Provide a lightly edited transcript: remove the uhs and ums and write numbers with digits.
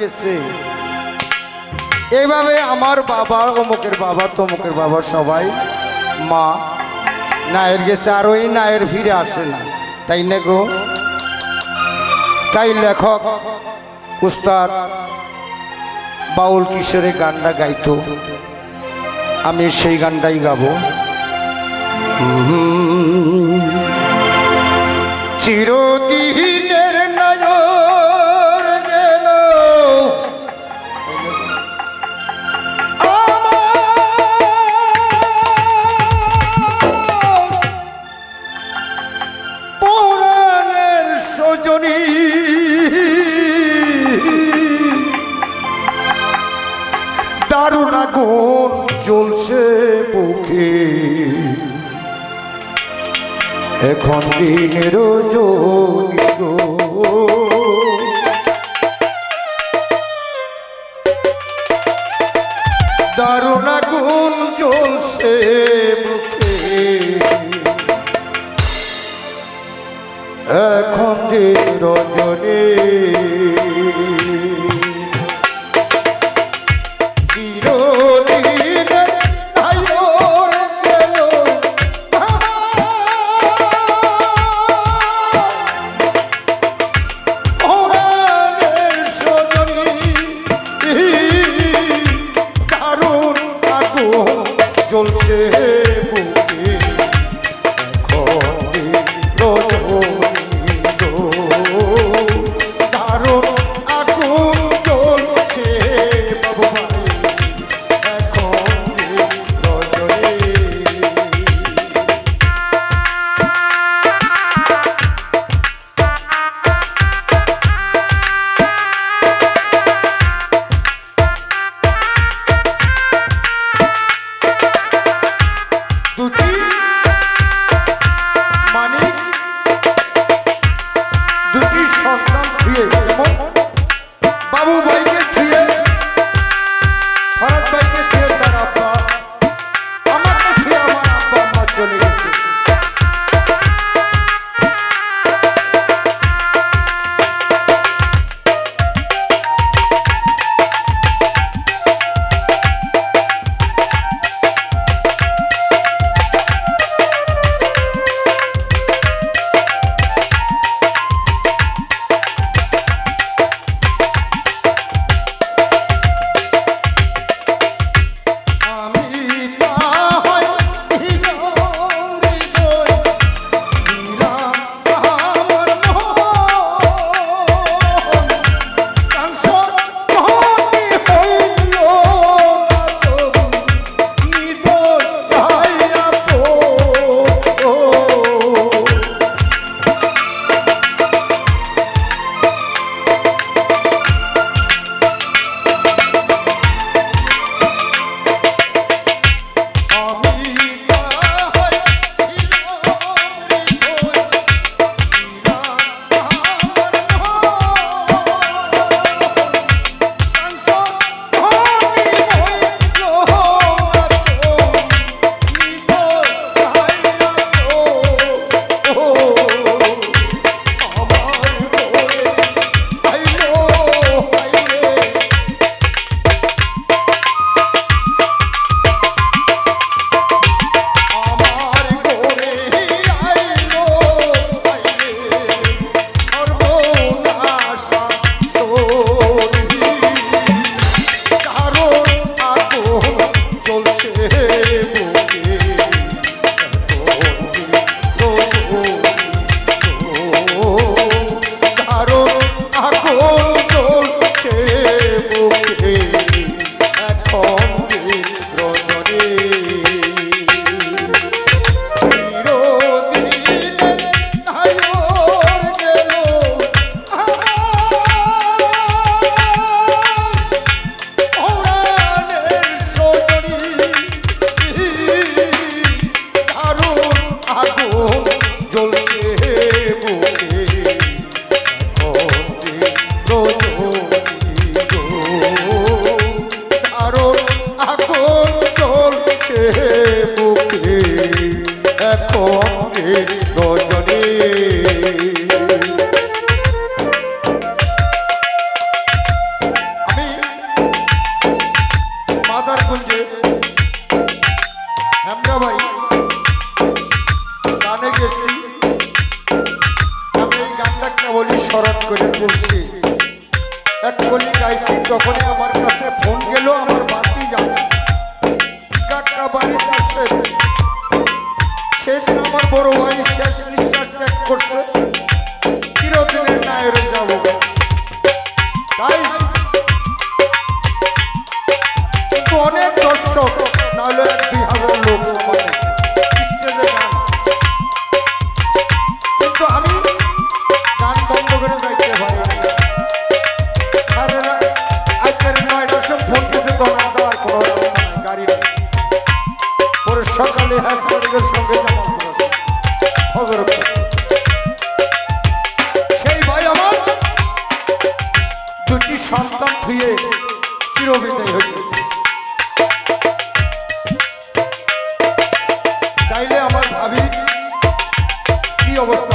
গেছে। এইভাবে আমার বাবা, অমুকের বাবা, তমুকের বাবা, সবাই মা নায়ের গেছে, আর ওই নায়ের ফিরে আসে না, তাই না গো? তাই লেখক উস্তাদ বাউল কিশোরে গানটা গাইতো, আমি সেই গানটাই গাবো। চিরদিনের নজর গেল পুরাণের সজনী, দারুণ আগুন জ্বলছে বুকে, এখন দিনের রজনী গো, দারুণ আগুন জ্বলছে বুকে, এখন দিন রজনী। ভাই গানে গেছি, আমি এই গানটা কেবলই স্মরণ করে বলছি। এক কলি গাইছি, তখনই আমার কাছে ফোন গেল আমার বাতি যাবে কাকা বাড়িতে আসে। সেদিন আমার বড় ভাই শেষ নিঃশ্বাস ত্যাগ করছে, চিরদিনের নায়ের যাব। তাই কিন্তু অনেক দর্শক নাহলে 2,000 লোক সমানে স্টেজে গান, কিন্তু আমি গান বন্ধ করে যাইতে পারি না। আজকের 9টার সময় ফোন করতে দোকান যাওয়ার কোনো গাড়ি নেই। পরে সকালে হাসপাতালের সঙ্গে সেই ভাই আমার 2টি সন্তান ধুয়ে চিরবিদায় হয়েছে। তাইলে আমার ভাবি কি অবস্থা